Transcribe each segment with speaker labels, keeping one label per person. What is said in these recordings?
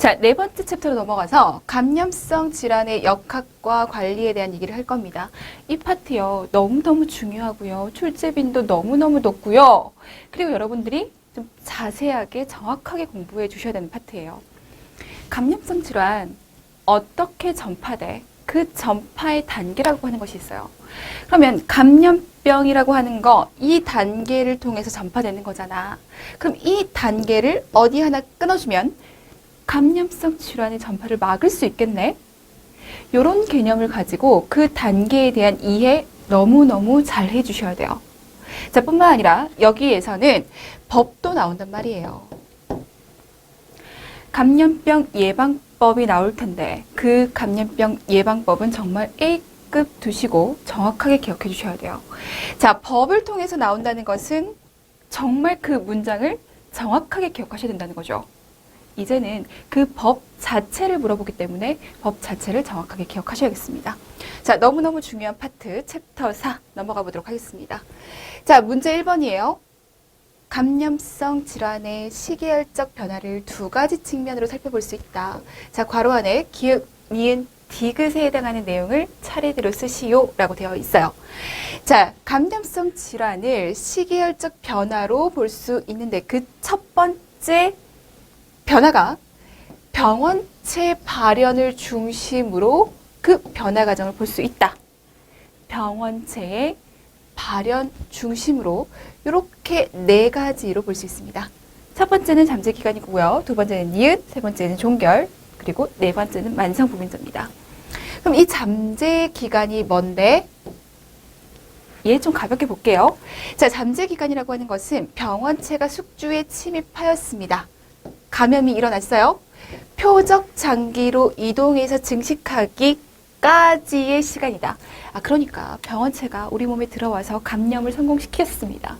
Speaker 1: 자, 네 번째 챕터로 넘어가서 감염성 질환의 역학과 관리에 대한 얘기를 할 겁니다. 이 파트요, 너무너무 중요하고요. 출제빈도 너무너무 높고요. 그리고 여러분들이 좀 자세하게 정확하게 공부해 주셔야 되는 파트예요. 감염성 질환 어떻게 전파돼? 그 전파의 단계라고 하는 것이 있어요. 그러면 감염병이라고 하는 거, 이 단계를 통해서 전파되는 거잖아. 그럼 이 단계를 어디 하나 끊어주면 감염성 질환의 전파를 막을 수 있겠네? 이런 개념을 가지고 그 단계에 대한 이해 너무너무 잘 해주셔야 돼요. 자, 뿐만 아니라 여기에서는 법도 나온단 말이에요. 감염병 예방법이 나올 텐데 그 감염병 예방법은 정말 A급 두시고 정확하게 기억해 주셔야 돼요. 자, 법을 통해서 나온다는 것은 정말 그 문장을 정확하게 기억하셔야 된다는 거죠. 이제는 그 법 자체를 물어보기 때문에 법 자체를 정확하게 기억하셔야겠습니다. 자, 너무너무 중요한 파트 챕터 4 넘어가 보도록 하겠습니다. 자, 문제 1번이에요. 감염성 질환의 시계열적 변화를 두 가지 측면으로 살펴볼 수 있다. 자, 괄호 안에 기역, 미은, 디귿에 해당하는 내용을 차례대로 쓰시오 라고 되어 있어요. 자, 감염성 질환을 시계열적 변화로 볼 수 있는데 그 첫 번째 변화가 병원체 발현을 중심으로 그 변화 과정을 볼 수 있다. 병원체의 발현 중심으로 이렇게 네 가지로 볼 수 있습니다. 첫 번째는 잠재 기간이고요. 두 번째는 니은, 세 번째는 종결, 그리고 네 번째는 만성부빈자입니다. 그럼 이 잠재 기간이 뭔데? 얘 좀 가볍게 볼게요. 자, 잠재 기간이라고 하는 것은 병원체가 숙주에 침입하였습니다. 감염이 일어났어요. 표적 장기로 이동해서 증식하기까지의 시간이다. 아, 그러니까 병원체가 우리 몸에 들어와서 감염을 성공시켰습니다.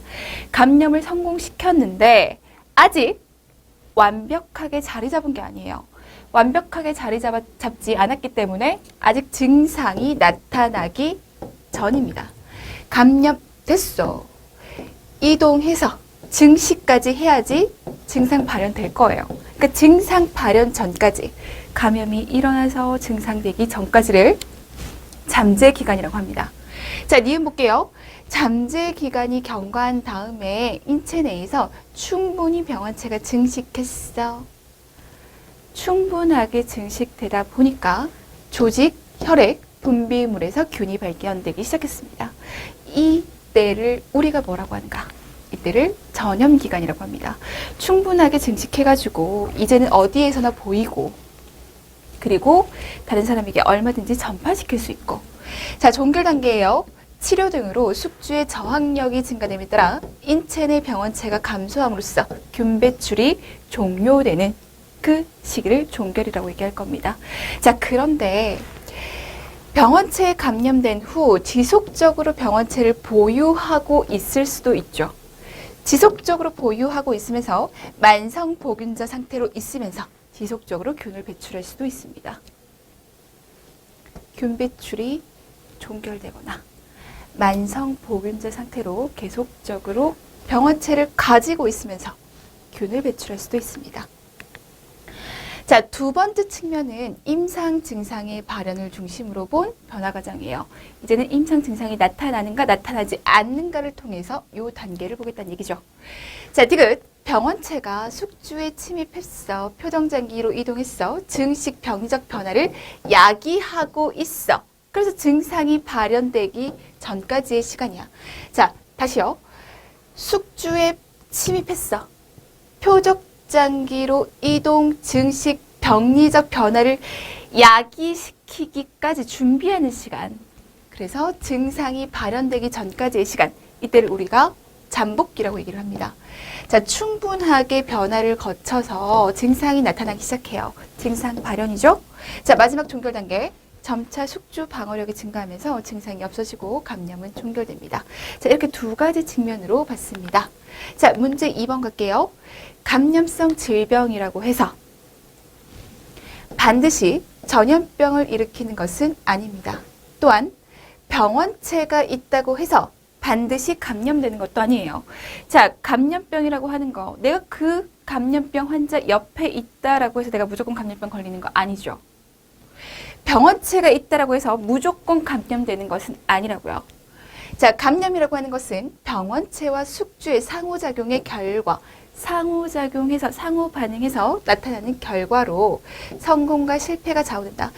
Speaker 1: 감염을 성공시켰는데 아직 완벽하게 자리 잡은 게 아니에요. 완벽하게 자리 잡지 않았기 때문에 아직 증상이 나타나기 전입니다. 감염됐어. 이동해서 증식까지 해야지 증상 발현될 거예요. 그러니까 증상 발현 전까지, 감염이 일어나서 증상되기 전까지를 잠재 기간이라고 합니다. 자, 니은 볼게요. 잠재 기간이 경과한 다음에 인체 내에서 충분히 병원체가 증식했어. 충분하게 증식되다 보니까 조직, 혈액, 분비물에서 균이 발견되기 시작했습니다. 이때를 우리가 뭐라고 하는가? 이때를 전염기간이라고 합니다. 충분하게 증식해가지고 이제는 어디에서나 보이고 그리고 다른 사람에게 얼마든지 전파시킬 수 있고. 자, 종결 단계예요. 치료 등으로 숙주의 저항력이 증가됨에 따라 인체 내 병원체가 감소함으로써 균 배출이 종료되는 그 시기를 종결이라고 얘기할 겁니다. 자, 그런데 병원체에 감염된 후 지속적으로 병원체를 보유하고 있을 수도 있죠. 지속적으로 보유하고 있으면서 만성보균자 상태로 있으면서 지속적으로 균을 배출할 수도 있습니다. 균 배출이 종결되거나 만성보균자 상태로 계속적으로 병원체를 가지고 있으면서 균을 배출할 수도 있습니다. 자, 두 번째 측면은 임상 증상의 발현을 중심으로 본 변화 과정이에요. 이제는 임상 증상이 나타나는가 나타나지 않는가를 통해서 이 단계를 보겠다는 얘기죠. 자, 디귿. 병원체가 숙주에 침입했어. 표정장기로 이동했어. 증식 병리적 변화를 야기하고 있어. 그래서 증상이 발현되기 전까지의 시간이야. 자, 다시요. 숙주에 침입했어. 표적장기로 이동, 증식, 병리적 변화를 야기시키기까지 준비하는 시간. 그래서 증상이 발현되기 전까지의 시간. 이때를 우리가 잠복기라고 얘기를 합니다. 자, 충분하게 변화를 거쳐서 증상이 나타나기 시작해요. 증상 발현이죠. 자, 마지막 종결 단계. 점차 숙주 방어력이 증가하면서 증상이 없어지고 감염은 종결됩니다. 자, 이렇게 두 가지 측면으로 봤습니다. 자, 문제 2번 갈게요. 감염성 질병이라고 해서 반드시 전염병을 일으키는 것은 아닙니다. 또한 병원체가 있다고 해서 반드시 감염되는 것도 아니에요. 자, 감염병이라고 하는 거, 내가 그 감염병 환자 옆에 있다라고 해서 내가 무조건 감염병 걸리는 거 아니죠. 병원체가 있다라고 해서 무조건 감염되는 것은 아니라고요. 자, 감염이라고 하는 것은 병원체와 숙주의 상호작용의 결과, 상호작용해서 상호 반응해서 나타나는 결과로 성공과 실패가 좌우된다.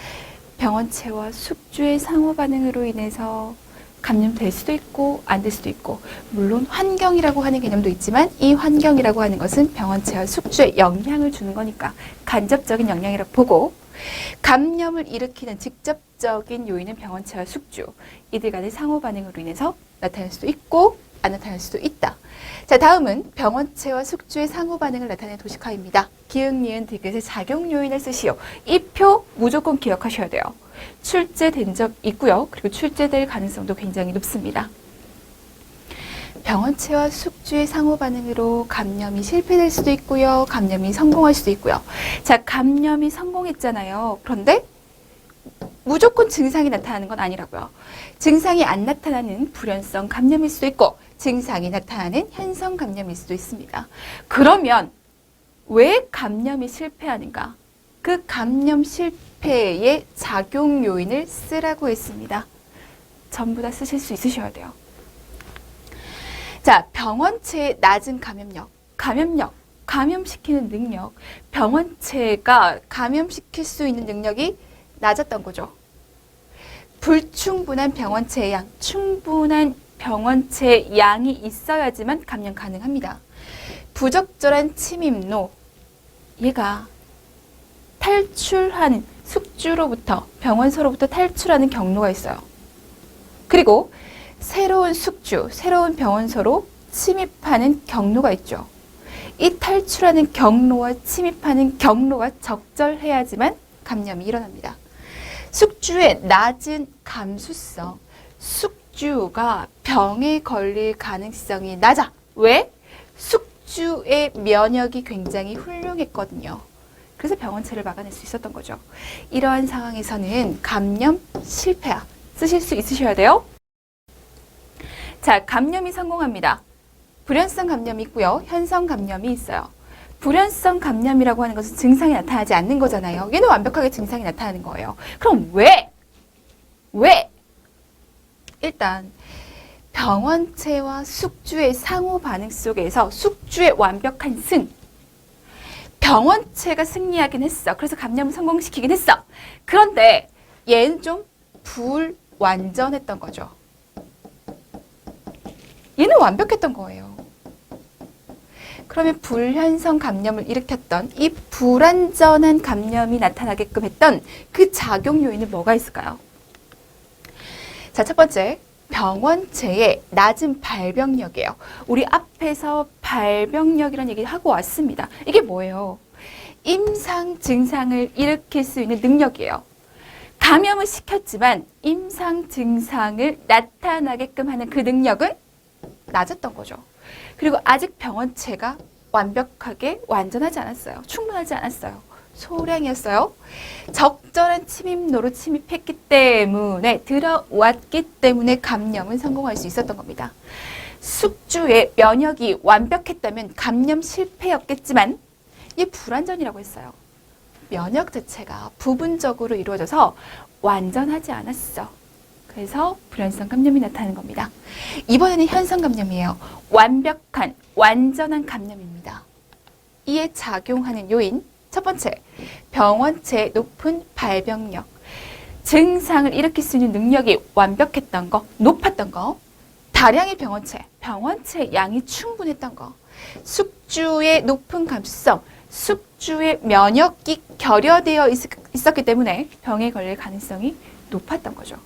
Speaker 1: 병원체와 숙주의 상호 반응으로 인해서 감염될 수도 있고 안 될 수도 있고, 물론 환경이라고 하는 개념도 있지만 이 환경이라고 하는 것은 병원체와 숙주에 영향을 주는 거니까 간접적인 영향이라고 보고, 감염을 일으키는 직접적인 요인은 병원체와 숙주, 이들 간의 상호 반응으로 인해서 나타날 수도 있고 안 나타날 수도 있다. 자, 다음은 병원체와 숙주의 상호 반응을 나타내는 도식화입니다. 기역, 니은, 디귿의 작용 요인을 쓰시오. 이 표 무조건 기억하셔야 돼요. 출제된 적 있고요. 그리고 출제될 가능성도 굉장히 높습니다. 병원체와 숙주의 상호 반응으로 감염이 실패될 수도 있고요. 감염이 성공할 수도 있고요. 자, 감염이 성공했잖아요. 그런데 무조건 증상이 나타나는 건 아니라고요. 증상이 안 나타나는 불연성 감염일 수도 있고 증상이 나타나는 현성 감염일 수도 있습니다. 그러면 왜 감염이 실패하는가? 그 감염 실패의 작용 요인을 쓰라고 했습니다. 전부 다 쓰실 수 있으셔야 돼요. 자, 병원체의 낮은 감염력, 감염시키는 능력, 병원체가 감염시킬 수 있는 능력이 낮았던 거죠. 불충분한 병원체의 양, 충분한 병원체의 양이 있어야지만 감염 가능합니다. 부적절한 침입로, 얘가 탈출하는, 숙주로부터, 병원서로부터 탈출하는 경로가 있어요. 그리고 새로운 숙주, 새로운 병원서로 침입하는 경로가 있죠. 이 탈출하는 경로와 침입하는 경로가 적절해야지만 감염이 일어납니다. 숙주의 낮은 감수성, 숙주가 병에 걸릴 가능성이 낮아. 왜? 숙주의 면역이 굉장히 훌륭했거든요. 그래서 병원체를 막아낼 수 있었던 거죠. 이러한 상황에서는 감염 실패야. 쓰실 수 있으셔야 돼요. 자, 감염이 성공합니다. 불연성 감염이 있고요. 현성 감염이 있어요. 불연성 감염이라고 하는 것은 증상이 나타나지 않는 거잖아요. 얘는 완벽하게 증상이 나타나는 거예요. 그럼 왜? 일단 병원체와 숙주의 상호 반응 속에서 숙주의 완벽한 승, 병원체가 승리하긴 했어. 그래서 감염을 성공시키긴 했어. 그런데 얘는 좀 불완전했던 거죠. 얘는 완벽했던 거예요. 그러면 불현성 감염을 일으켰던 이 불완전한 감염이 나타나게끔 했던 그 작용 요인은 뭐가 있을까요? 자, 첫 번째, 병원체의 낮은 발병력이에요. 우리 앞에서 발병력이라는 얘기를 하고 왔습니다. 이게 뭐예요? 임상 증상을 일으킬 수 있는 능력이에요. 감염을 시켰지만 임상 증상을 나타나게끔 하는 그 능력은 낮았던 거죠. 그리고 아직 병원체가 완벽하게 완전하지 않았어요. 충분하지 않았어요. 소량이었어요. 적절한 침입로로 침입했기 때문에, 들어왔기 때문에 감염은 성공할 수 있었던 겁니다. 숙주의 면역이 완벽했다면 감염 실패였겠지만 이게 불완전이라고 했어요. 면역 자체가 부분적으로 이루어져서 완전하지 않았어. 그래서 불연성 감염이 나타나는 겁니다. 이번에는 현성 감염이에요. 완벽한, 완전한 감염입니다. 이에 작용하는 요인, 첫 번째, 병원체의 높은 발병력. 증상을 일으킬 수 있는 능력이 완벽했던 거, 높았던 거. 다량의 병원체 양이 충분했던 거. 숙주의 높은 감수성, 숙주의 면역이 결여되어 있었기 때문에 병에 걸릴 가능성이 높았던 거죠.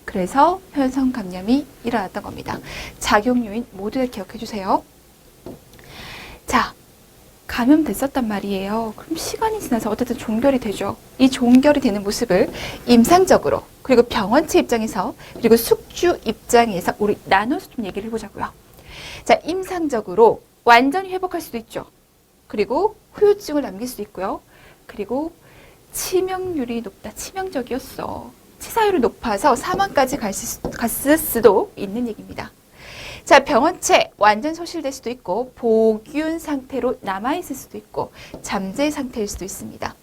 Speaker 1: 그래서 현성 감염이 일어났던 겁니다. 작용 요인 모두 다 기억해 주세요. 자, 감염됐었단 말이에요. 그럼 시간이 지나서 어쨌든 종결이 되죠. 이 종결이 되는 모습을 임상적으로, 그리고 병원체 입장에서, 그리고 숙주 입장에서 우리 나눠서 좀 얘기를 해보자고요. 자, 임상적으로 완전히 회복할 수도 있죠. 그리고 후유증을 남길 수도 있고요. 그리고 치명률이 높다. 치명적이었어. 치사율이 높아서 사망까지 갔을 수도 있는 얘기입니다. 자, 병원체 완전 소실될 수도 있고 보균 상태로 남아있을 수도 있고 잠재 상태일 수도 있습니다.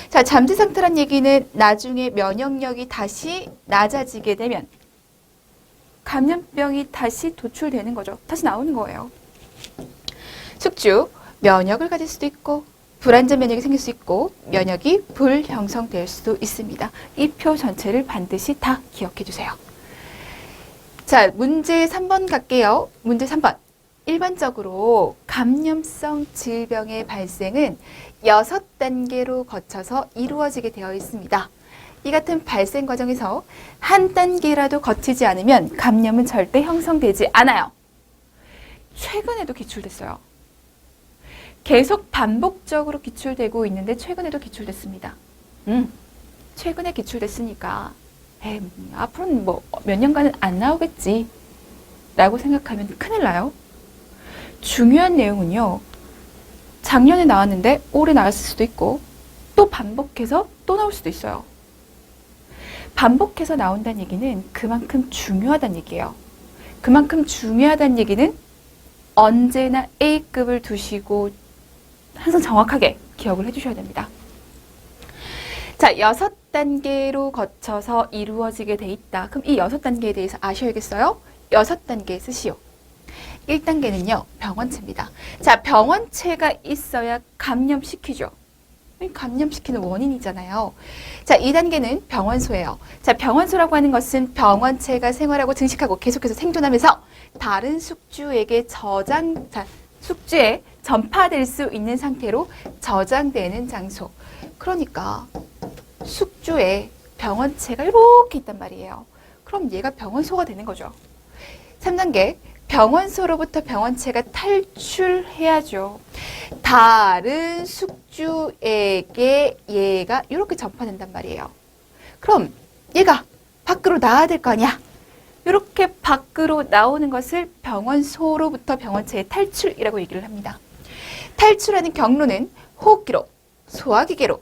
Speaker 1: 자, 잠재 상태란 얘기는 나중에 면역력이 다시 낮아지게 되면 감염병이 다시 도출되는 거죠. 다시 나오는 거예요. 숙주, 면역을 가질 수도 있고 불안전 면역이 생길 수 있고 면역이 불형성될 수도 있습니다. 이 표 전체를 반드시 다 기억해 주세요. 자, 문제 3번 갈게요. 문제 3번. 일반적으로 감염성 질병의 발생은 6단계로 거쳐서 이루어지게 되어 있습니다. 이 같은 발생 과정에서 한 단계라도 거치지 않으면 감염은 절대 형성되지 않아요. 최근에도 기출됐어요. 계속 반복적으로 기출되고 있는데 최근에도 기출됐습니다. 최근에 기출됐으니까 앞으로는 뭐 몇 년간은 안 나오겠지 라고 생각하면 큰일 나요. 중요한 내용은요. 작년에 나왔는데 올해 나왔을 수도 있고 또 반복해서 또 나올 수도 있어요. 반복해서 나온다는 얘기는 그만큼 중요하다는 얘기예요. 그만큼 중요하다는 얘기는 언제나 A급을 두시고 항상 정확하게 기억을 해주셔야 됩니다. 자, 6단계로 거쳐서 이루어지게 돼 있다. 그럼 이 6단계에 대해서 아셔야겠어요? 6단계 쓰시오. 1단계는요, 병원체입니다. 자, 병원체가 있어야 감염시키죠. 감염시키는 원인이잖아요. 자, 2단계는 병원소예요. 자, 병원소라고 하는 것은 병원체가 생활하고 증식하고 계속해서 생존하면서 다른 숙주에게 숙주에 전파될 수 있는 상태로 저장되는 장소. 그러니까 숙주에 병원체가 이렇게 있단 말이에요. 그럼 얘가 병원소가 되는 거죠. 3단계, 병원소로부터 병원체가 탈출해야죠. 다른 숙주에게 얘가 이렇게 전파된단 말이에요. 그럼 얘가 밖으로 나와야 될 거 아니야. 이렇게 밖으로 나오는 것을 병원소로부터 병원체의 탈출이라고 얘기를 합니다. 탈출하는 경로는 호흡기로, 소화기계로,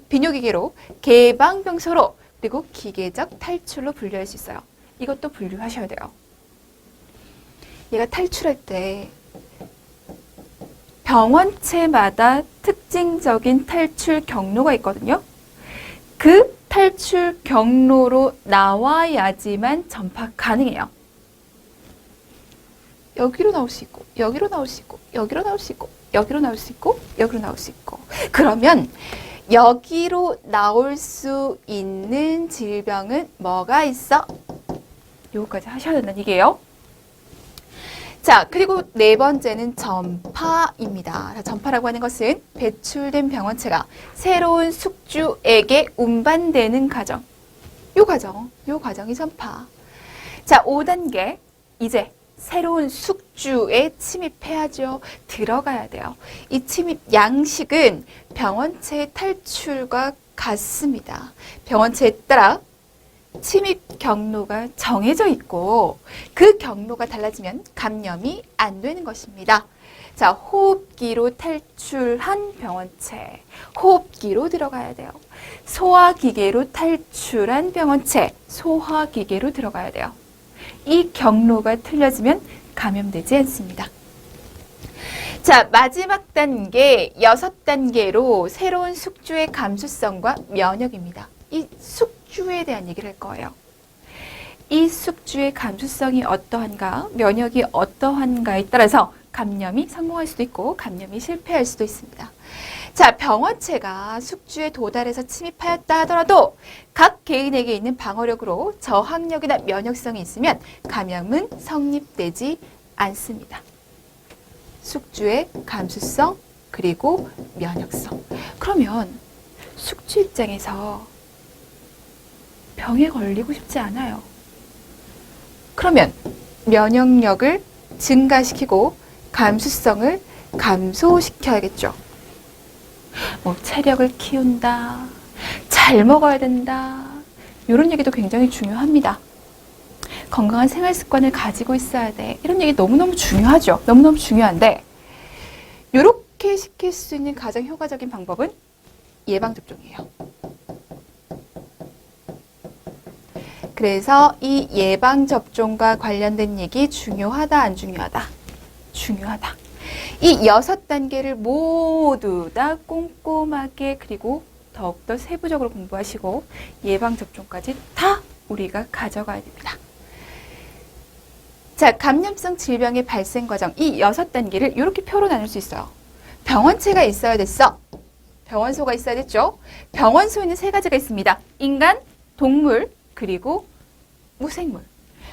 Speaker 1: 비뇨기계로, 개방병소로, 그리고 기계적 탈출로 분류할 수 있어요. 이것도 분류하셔야 돼요. 얘가 탈출할 때 병원체마다 특징적인 탈출 경로가 있거든요. 그 탈출 경로로 나와야지만 전파 가능해요. 여기로 나올 수 있고, 여기로 나올 수 있고, 여기로 나올 수 있고, 여기로 나올 수 있고, 여기로 나올 수 있고. 그러면 여기로 나올 수 있는 질병은 뭐가 있어? 요거까지 하셔야 된다는 얘기예요. 자, 그리고 네 번째는 전파입니다. 자, 전파라고 하는 것은 배출된 병원체가 새로운 숙주에게 운반되는 과정. 요 과정이 전파. 자, 5단계. 이제 새로운 숙주에 침입해야죠. 들어가야 돼요. 이 침입 양식은 병원체의 탈출과 같습니다. 병원체에 따라 침입 경로가 정해져 있고 그 경로가 달라지면 감염이 안 되는 것입니다. 자, 호흡기로 탈출한 병원체, 호흡기로 들어가야 돼요. 소화기계로 탈출한 병원체, 소화기계로 들어가야 돼요. 이 경로가 틀려지면 감염되지 않습니다. 자, 마지막 단계, 6단계로 새로운 숙주의 감수성과 면역입니다. 이 숙주에 대한 얘기를 할 거예요. 이 숙주의 감수성이 어떠한가, 면역이 어떠한가에 따라서 감염이 성공할 수도 있고 감염이 실패할 수도 있습니다. 자, 병원체가 숙주에 도달해서 침입하였다 하더라도 각 개인에게 있는 방어력으로 저항력이나 면역성이 있으면 감염은 성립되지 않습니다. 숙주의 감수성 그리고 면역성. 그러면 숙주 입장에서 병에 걸리고 싶지 않아요. 그러면 면역력을 증가시키고 감수성을 감소시켜야겠죠. 뭐 체력을 키운다, 잘 먹어야 된다, 이런 얘기도 굉장히 중요합니다. 건강한 생활 습관을 가지고 있어야 돼. 이런 얘기 너무너무 중요하죠. 너무너무 중요한데 이렇게 시킬 수 있는 가장 효과적인 방법은 예방접종이에요. 그래서 이 예방접종과 관련된 얘기 중요하다, 안 중요하다? 중요하다. 이 6단계를 모두 다 꼼꼼하게 그리고 더욱더 세부적으로 공부하시고 예방접종까지 다 우리가 가져가야 됩니다. 자, 감염성 질병의 발생 과정, 이 6단계를 이렇게 표로 나눌 수 있어요. 병원체가 있어야 됐어. 병원소가 있어야 됐죠. 병원소에는 3가지가 있습니다. 인간, 동물, 그리고 무생물.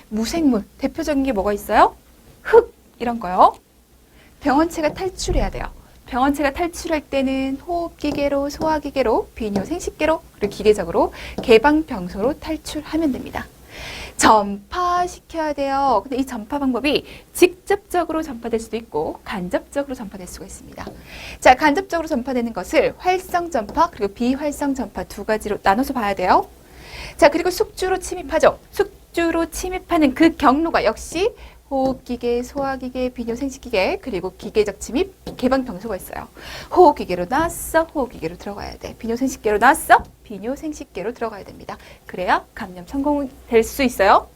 Speaker 1: 무생물, 대표적인 게 뭐가 있어요? 흙, 이런 거요. 병원체가 탈출해야 돼요. 병원체가 탈출할 때는 호흡기계로, 소화기계로, 비뇨 생식기로, 그리고 기계적으로 개방병소로 탈출하면 됩니다. 전파시켜야 돼요. 근데 이 전파 방법이 직접적으로 전파될 수도 있고 간접적으로 전파될 수가 있습니다. 자, 간접적으로 전파되는 것을 활성 전파 그리고 비활성 전파 2가지로 나눠서 봐야 돼요. 자, 그리고 숙주로 침입하죠. 숙주로 침입하는 그 경로가 역시 호흡기계, 소화기계, 비뇨생식기계, 그리고 기계적 침입, 개방병소가 있어요. 호흡기계로 나왔어, 호흡기계로 들어가야 돼. 비뇨생식계로 나왔어, 비뇨생식계로 들어가야 됩니다. 그래야 감염 성공될 수 있어요.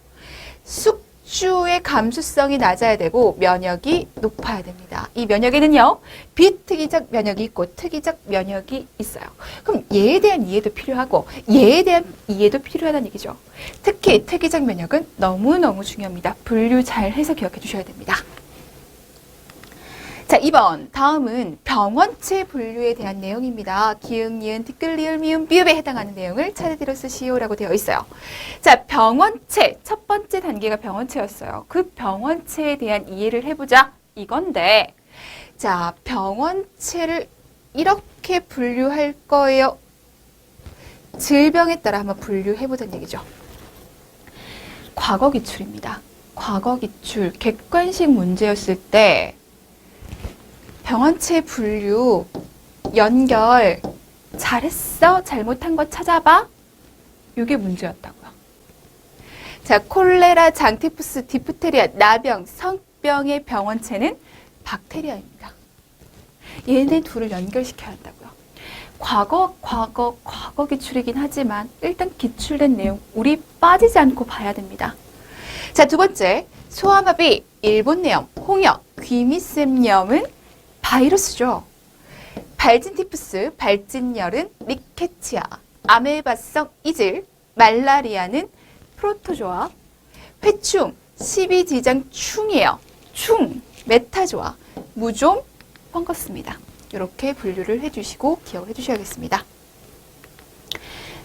Speaker 1: 숙주의 감수성이 낮아야 되고 면역이 높아야 됩니다. 이 면역에는요, 비특이적 면역이 있고 특이적 면역이 있어요. 그럼 얘에 대한 이해도 필요하고 얘에 대한 이해도 필요하다는 얘기죠. 특히 특이적 면역은 너무너무 중요합니다. 분류 잘 해서 기억해 주셔야 됩니다. 자, 2번. 다음은 병원체 분류에 대한 내용입니다. 기응, 니은, 티끌, 리을, 미음, 비읍에 해당하는 내용을 차례대로 쓰시오라고 되어 있어요. 자, 병원체. 첫 번째 단계가 병원체였어요. 그 병원체에 대한 이해를 해보자. 이건데, 자, 병원체를 이렇게 분류할 거예요. 질병에 따라 한번 분류해보자는 얘기죠. 과거 기출입니다. 과거 기출. 객관식 문제였을 때 병원체 분류, 연결, 잘했어? 잘못한 거 찾아봐? 이게 문제였다고요. 자, 콜레라, 장티푸스, 디프테리아, 나병, 성병의 병원체는 박테리아입니다. 얘네 둘을 연결시켜야 한다고요. 과거 기출이긴 하지만 일단 기출된 내용 우리 빠지지 않고 봐야 됩니다. 자, 2번째, 소아마비, 일본내염, 홍역, 귀미셈염은 바이러스죠. 발진티푸스, 발진열은 리케치아, 아메바성 이질, 말라리아는 프로토조아, 회충, 십이지장충이에요. 충, 메타조아, 무좀, 펑거스입니다. 이렇게 분류를 해주시고 기억을 해주셔야겠습니다.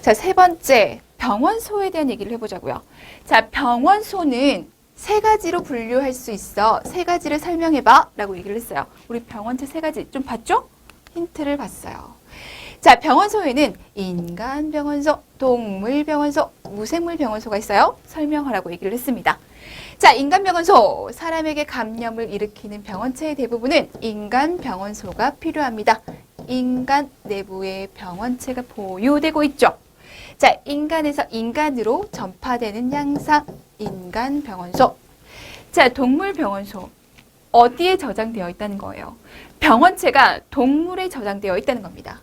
Speaker 1: 자, 3번째, 병원소에 대한 얘기를 해보자고요. 자, 병원소는 3가지로 분류할 수 있어. 3가지를 설명해봐 라고 얘기를 했어요. 우리 병원체 3가지 좀 봤죠? 힌트를 봤어요. 자, 병원소에는 인간병원소, 동물병원소, 무생물병원소가 있어요. 설명하라고 얘기를 했습니다. 자, 인간병원소, 사람에게 감염을 일으키는 병원체의 대부분은 인간병원소가 필요합니다. 인간 내부에 병원체가 보유되고 있죠. 자, 인간에서 인간으로 전파되는 양상, 인간병원소. 자, 동물병원소. 어디에 저장되어 있다는 거예요? 병원체가 동물에 저장되어 있다는 겁니다.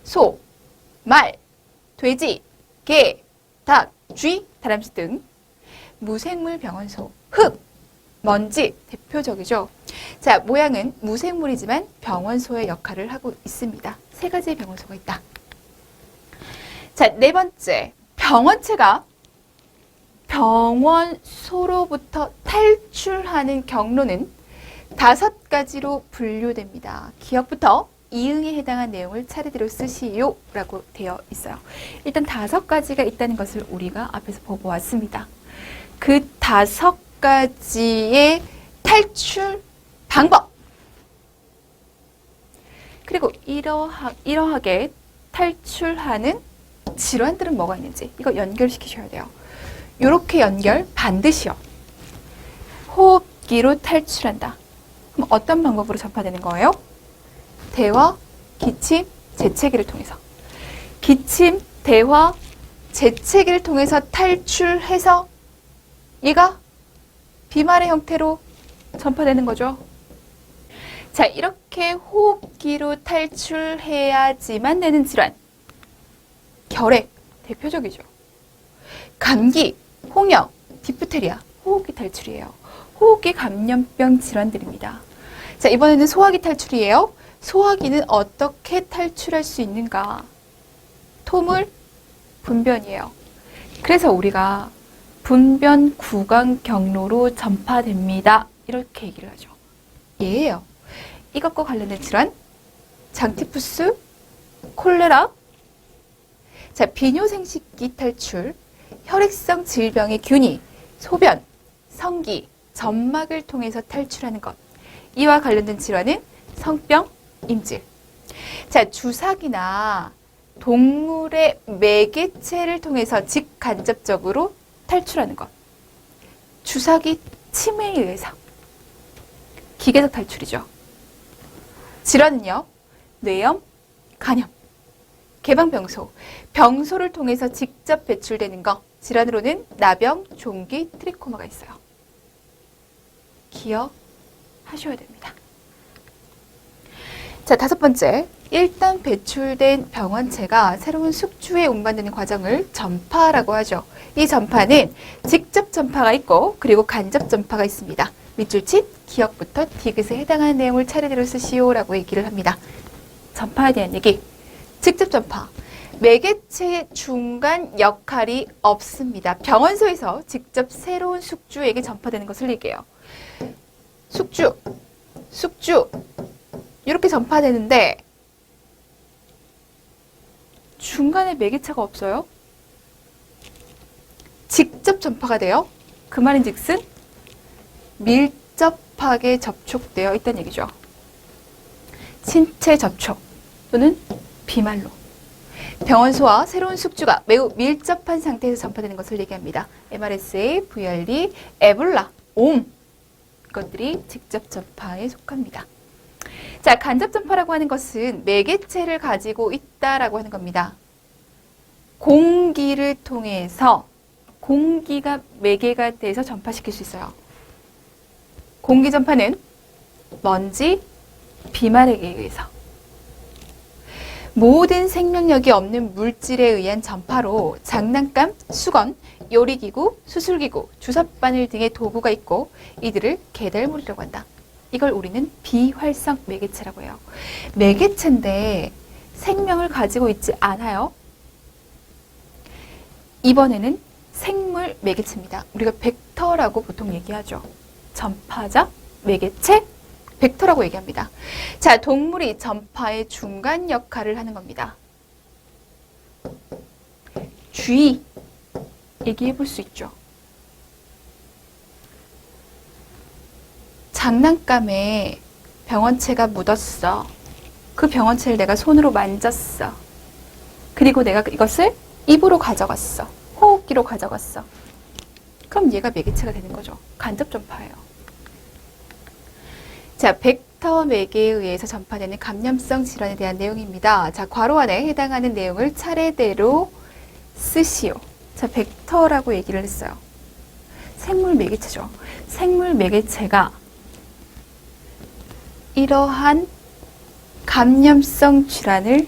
Speaker 1: 소, 말, 돼지, 개, 닭, 쥐, 다람쥐 등. 무생물병원소. 흙, 먼지, 대표적이죠. 자, 모양은 무생물이지만 병원소의 역할을 하고 있습니다. 3가지의 병원소가 있다. 자, 4번째, 병원체가 병원소로부터 탈출하는 경로는 5가지로 분류됩니다. 기억부터 이응에 해당한 내용을 차례대로 쓰시오 라고 되어 있어요. 일단 5가지가 있다는 것을 우리가 앞에서 보고 왔습니다. 그 5가지의 탈출 방법, 그리고 이러하게 탈출하는 질환들은 뭐가 있는지 이거 연결시키셔야 돼요. 이렇게 연결 반드시요. 호흡기로 탈출한다. 그럼 어떤 방법으로 전파되는 거예요? 대화, 기침, 재채기를 통해서. 기침, 대화, 재채기를 통해서 탈출해서 얘가 비말의 형태로 전파되는 거죠. 자, 이렇게 호흡기로 탈출해야지만 되는 질환. 결핵, 대표적이죠. 감기, 홍역, 디프테리아, 호흡기 탈출이에요. 호흡기 감염병 질환들입니다. 자, 이번에는 소화기 탈출이에요. 소화기는 어떻게 탈출할 수 있는가? 토물, 분변이에요. 그래서 우리가 분변 구강 경로로 전파됩니다. 이렇게 얘기를 하죠. 예예요. 이것과 관련된 질환, 장티푸스, 콜레라. 자, 비뇨생식기 탈출, 혈액성 질병의 균이, 소변, 성기, 점막을 통해서 탈출하는 것. 이와 관련된 질환은 성병, 임질. 자, 주사기나 동물의 매개체를 통해서 직간접적으로 탈출하는 것. 주사기 침해에 의해서. 기계적 탈출이죠. 질환은요, 뇌염, 간염, 개방병소, 병소를 통해서 직접 배출되는 것. 질환으로는 나병, 종기, 트리코마가 있어요. 기억하셔야 됩니다. 자, 5번째. 일단 배출된 병원체가 새로운 숙주에 운반되는 과정을 전파라고 하죠. 이 전파는 직접 전파가 있고 그리고 간접 전파가 있습니다. 밑줄 친 기억부터 디귿에 해당하는 내용을 차례대로 쓰시오라고 얘기를 합니다. 전파에 대한 얘기. 직접 전파. 매개체의 중간 역할이 없습니다. 병원소에서 직접 새로운 숙주에게 전파되는 것을 얘기해요. 숙주 이렇게 전파되는데 중간에 매개체가 없어요. 직접 전파가 돼요. 그 말인즉슨 밀접하게 접촉되어 있다는 얘기죠. 신체 접촉 또는 비말로. 병원소와 새로운 숙주가 매우 밀접한 상태에서 전파되는 것을 얘기합니다. MRSA, VRE, 에볼라, 옴 이것들이 직접 전파에 속합니다. 자, 간접 전파라고 하는 것은 매개체를 가지고 있다라고 하는 겁니다. 공기를 통해서 공기가 매개가 돼서 전파시킬 수 있어요. 공기 전파는 먼지, 비말에 의해서. 모든 생명력이 없는 물질에 의한 전파로 장난감, 수건, 요리기구, 수술기구, 주사바늘 등의 도구가 있고 이들을 계달물이라고 한다. 이걸 우리는 비활성 매개체라고 해요. 매개체인데 생명을 가지고 있지 않아요. 이번에는 생물 매개체입니다. 우리가 벡터라고 보통 얘기하죠. 전파자, 매개체, 벡터라고 얘기합니다. 자, 동물이 전파의 중간 역할을 하는 겁니다. 쥐 얘기해 볼 수 있죠. 장난감에 병원체가 묻었어. 그 병원체를 내가 손으로 만졌어. 그리고 내가 이것을 입으로 가져갔어. 호흡기로 가져갔어. 그럼 얘가 매개체가 되는 거죠. 간접 전파예요. 자, 벡터 매개에 의해서 전파되는 감염성 질환에 대한 내용입니다. 자, 괄호 안에 해당하는 내용을 차례대로 쓰시오. 자, 벡터라고 얘기를 했어요. 생물 매개체죠. 생물 매개체가 이러한 감염성 질환을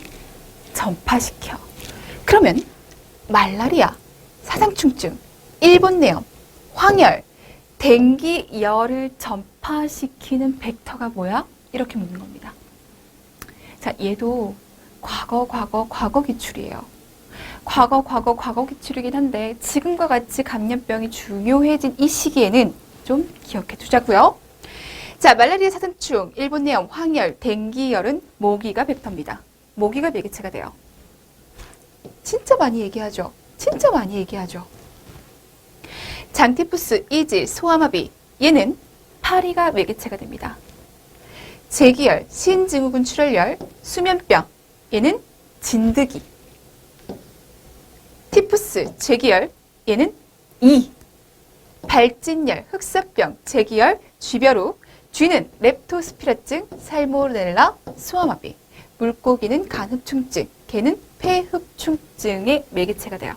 Speaker 1: 전파시켜. 그러면 말라리아, 사상충증, 일본내염, 황열, 댕기열을 전파시키는 벡터가 뭐야? 이렇게 묻는 겁니다. 자, 얘도 과거 기출이에요. 과거 기출이긴 한데 지금과 같이 감염병이 중요해진 이 시기에는 좀 기억해 두자고요. 자, 말라리아, 사상충, 일본내염, 황열, 댕기열은 모기가 벡터입니다. 모기가 매개체가 돼요. 진짜 많이 얘기하죠. 장티푸스, 이질, 소아마비 얘는 파리가 매개체가 됩니다. 재기열, 신증후군 출혈열, 수면병 얘는 진드기. 티푸스, 재기열 얘는 이. 발진열, 흑사병, 재기열, 쥐벼루. 쥐는 렙토스피라증, 살모넬라, 소아마비. 물고기는 간흡충증, 개는 폐흡충증의 매개체가 돼요.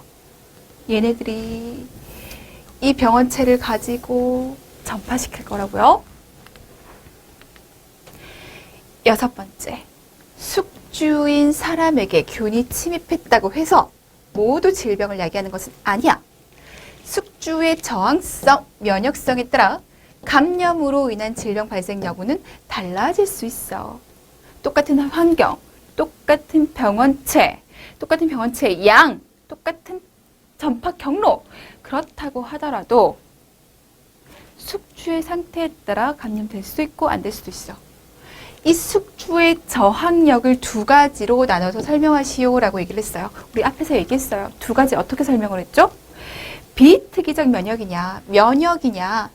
Speaker 1: 얘네들이 이 병원체를 가지고 전파시킬 거라고요. 6번째, 숙주인 사람에게 균이 침입했다고 해서 모두 질병을 야기하는 것은 아니야. 숙주의 저항성, 면역성에 따라 감염으로 인한 질병 발생 여부는 달라질 수 있어. 똑같은 환경, 똑같은 병원체, 양, 똑같은 전파 경로. 그렇다고 하더라도 숙주의 상태에 따라 감염될 수도 있고 안 될 수도 있어. 이 숙주의 저항력을 두 가지로 나눠서 설명하시오라고 얘기를 했어요. 우리 앞에서 얘기했어요. 두 가지 어떻게 설명을 했죠? 비특이적 면역이냐, 면역이냐.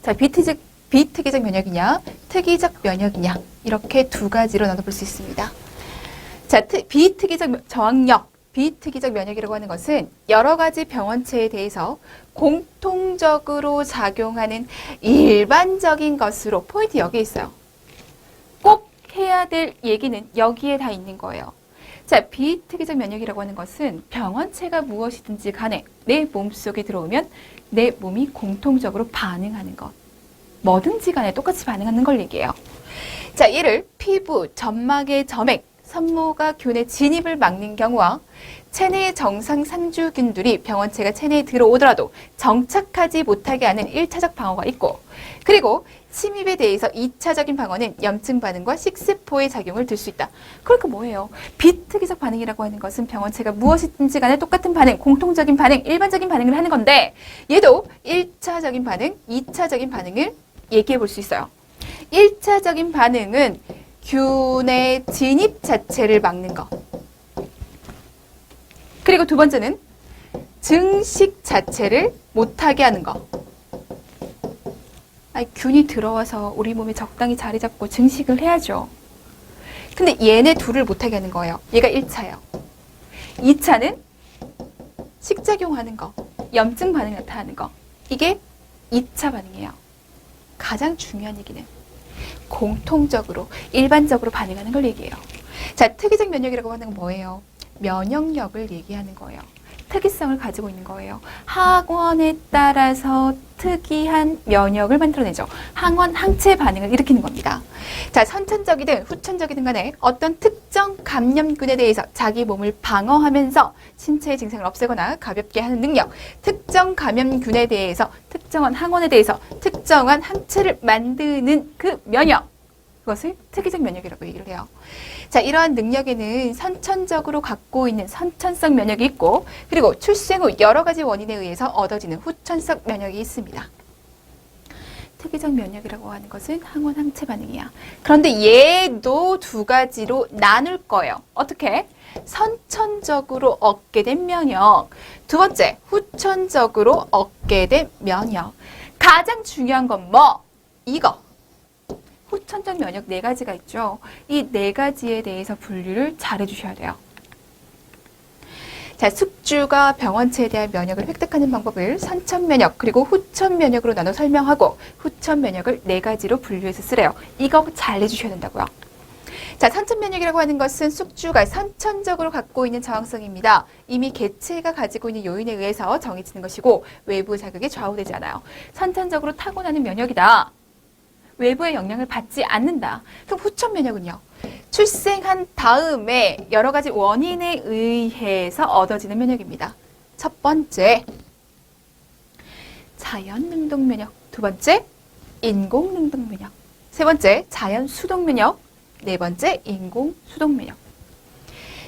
Speaker 1: 자, 비특이적 면역이냐, 특이적 면역이냐. 이렇게 두 가지로 나눠볼 수 있습니다. 자, 비특이적 저항력, 비특이적 면역이라고 하는 것은 여러 가지 병원체에 대해서 공통적으로 작용하는 일반적인 것으로, 포인트 여기에 있어요. 꼭 해야 될 얘기는 여기에 다 있는 거예요. 자, 비특이적 면역이라고 하는 것은 병원체가 무엇이든지 간에 내 몸속에 들어오면 내 몸이 공통적으로 반응하는 것. 뭐든지 간에 똑같이 반응하는 걸 얘기해요. 자, 얘를 피부, 점막의 점액, 산모가 균의 진입을 막는 경우와 체내의 정상 상주균들이 병원체가 체내에 들어오더라도 정착하지 못하게 하는 1차적 방어가 있고, 그리고 침입에 대해서 2차적인 방어는 염증 반응과 식세포의 작용을 들 수 있다. 그러니까 뭐예요? 비특이적 반응이라고 하는 것은 병원체가 무엇이든지 간에 똑같은 반응, 공통적인 반응, 일반적인 반응을 하는 건데, 얘도 1차적인 반응, 2차적인 반응을 얘기해 볼 수 있어요. 1차적인 반응은 균의 진입 자체를 막는 거. 그리고 두 번째는 증식 자체를 못하게 하는 거. 아니, 균이 들어와서 우리 몸에 적당히 자리 잡고 증식을 해야죠. 근데 얘네 둘을 못하게 하는 거예요. 얘가 1차예요. 2차는 식작용하는 거, 염증 반응이 나타나는 거. 이게 2차 반응이에요. 가장 중요한 얘기는 공통적으로, 일반적으로 반응하는 걸 얘기해요. 자, 특이적 면역이라고 하는 건 뭐예요? 면역력을 얘기하는 거예요. 특이성을 가지고 있는 거예요. 항원에 따라서 특이한 면역을 만들어내죠. 항원, 항체 반응을 일으키는 겁니다. 자, 선천적이든 후천적이든 간에 어떤 특정 감염균에 대해서 자기 몸을 방어하면서 신체의 증상을 없애거나 가볍게 하는 능력, 특정 감염균에 대해서 특정한 항원에 대해서 특정한 항체를 만드는 그 면역, 그것을 특이적 면역이라고 얘기를 해요. 자, 이러한 능력에는 선천적으로 갖고 있는 선천성 면역이 있고, 그리고 출생 후 여러 가지 원인에 의해서 얻어지는 후천성 면역이 있습니다. 특이적 면역이라고 하는 것은 항원 항체 반응이야. 그런데 얘도 두 가지로 나눌 거예요. 어떻게? 선천적으로 얻게 된 면역. 두 번째, 후천적으로 얻게 된 면역. 가장 중요한 건 뭐? 이거. 후천적 면역 4가지가 있죠. 이 4가지에 대해서 분류를 잘 해주셔야 돼요. 자, 숙주가 병원체에 대한 면역을 획득하는 방법을 선천 면역 그리고 후천 면역으로 나눠 설명하고, 후천 면역을 4가지로 분류해서 쓰래요. 이거 잘 해주셔야 된다고요. 자, 선천 면역이라고 하는 것은 숙주가 선천적으로 갖고 있는 저항성입니다. 이미 개체가 가지고 있는 요인에 의해서 정해지는 것이고 외부 자극에 좌우되지 않아요. 선천적으로 타고나는 면역이다. 외부의 영향을 받지 않는다. 그럼 후천 면역은요? 출생한 다음에 여러 가지 원인에 의해서 얻어지는 면역입니다. 첫 번째, 자연 능동 면역. 두 번째, 인공 능동 면역. 세 번째, 자연 수동 면역. 네 번째, 인공 수동 면역.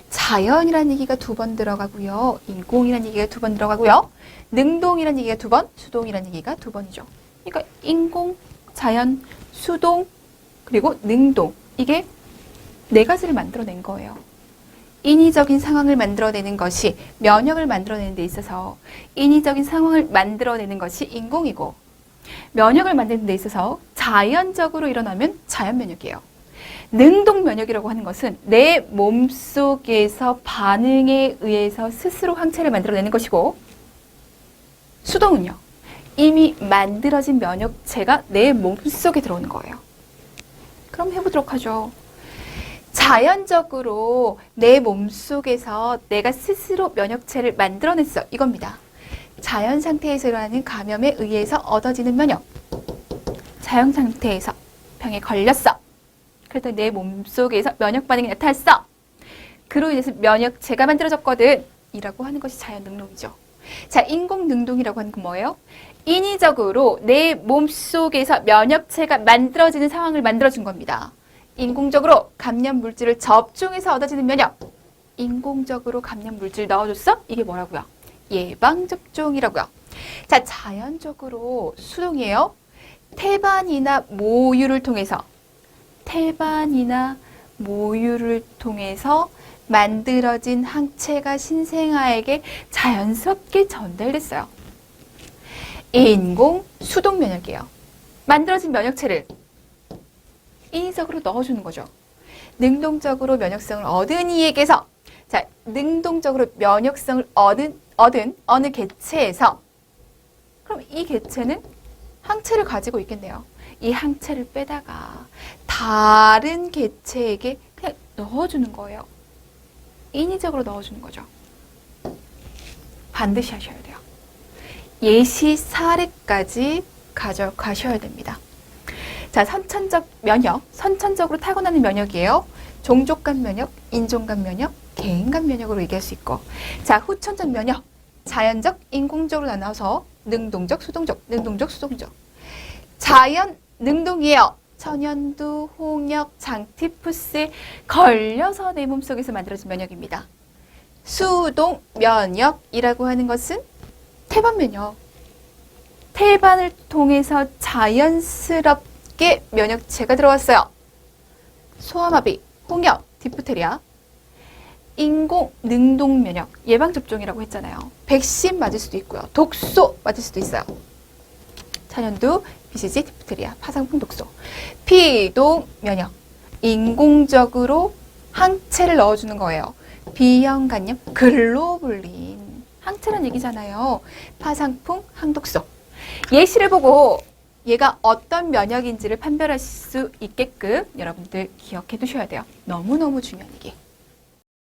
Speaker 1: 자연이라는 얘기가 2번 들어가고요. 인공이라는 얘기가 2번 들어가고요. 능동이라는 얘기가 2번, 수동이라는 얘기가 2번이죠. 그러니까 인공, 자연, 수동, 그리고 능동. 이게 4가지를 만들어낸 거예요. 인위적인 상황을 만들어내는 것이 면역을 만들어내는 데 있어서 인위적인 상황을 만들어내는 것이 인공이고, 면역을 만드는 데 있어서 자연적으로 일어나면 자연 면역이에요. 능동 면역이라고 하는 것은 내 몸속에서 반응에 의해서 스스로 항체를 만들어내는 것이고, 수동은요, 이미 만들어진 면역체가 내 몸속에 들어오는 거예요. 그럼 해보도록 하죠. 자연적으로 내 몸속에서 내가 스스로 면역체를 만들어냈어. 이겁니다. 자연 상태에서 일어나는 감염에 의해서 얻어지는 면역. 자연 상태에서 병에 걸렸어. 그래서 내 몸속에서 면역 반응이 나타났어. 그로 인해서 면역체가 만들어졌거든. 이라고 하는 것이 자연 능동이죠. 자, 인공능동이라고 하는 건 뭐예요? 인위적으로 내 몸속에서 면역체가 만들어지는 상황을 만들어준 겁니다. 인공적으로 감염 물질을 접종해서 얻어지는 면역. 인공적으로 감염 물질 넣어줬어? 이게 뭐라고요? 예방접종이라고요. 자, 자연적으로 수동이에요. 태반이나 모유를 통해서 만들어진 항체가 신생아에게 자연스럽게 전달됐어요. 인공 수동 면역이에요. 만들어진 면역체를 인위적으로 넣어주는 거죠. 능동적으로 면역성을 얻은 이에게서, 자, 능동적으로 면역성을 얻은 어느 개체에서, 그럼 이 개체는 항체를 가지고 있겠네요. 이 항체를 빼다가 다른 개체에게 그냥 넣어주는 거예요. 인위적으로 넣어주는 거죠. 반드시 하셔야 돼요. 예시 사례까지 가져가셔야 됩니다. 자, 선천적 면역, 선천적으로 타고나는 면역이에요. 종족 간 면역, 인종 간 면역, 개인 간 면역으로 얘기할 수 있고, 자, 후천적 면역, 자연적, 인공적으로 나눠서 능동적, 수동적, 능동적, 수동적. 자연 능동이에요. 천연두, 홍역, 장티푸스에 걸려서 내 몸속에서 만들어진 면역입니다. 수동 면역이라고 하는 것은 태반 면역. 태반을 통해서 자연스럽게 면역체가 들어왔어요. 소아마비, 홍역, 디프테리아. 인공 능동 면역, 예방접종이라고 했잖아요. 백신 맞을 수도 있고요. 독소 맞을 수도 있어요. 천연두, BCG, 디프테리아, 파상풍, 독소. 비동 면역, 인공적으로 항체를 넣어주는 거예요. B형 간염, 글로불린. 항체란 얘기잖아요. 파상풍, 항독소. 예시를 보고 얘가 어떤 면역인지를 판별할 수 있게끔 여러분들 기억해 두셔야 돼요. 너무너무 중요한 얘기.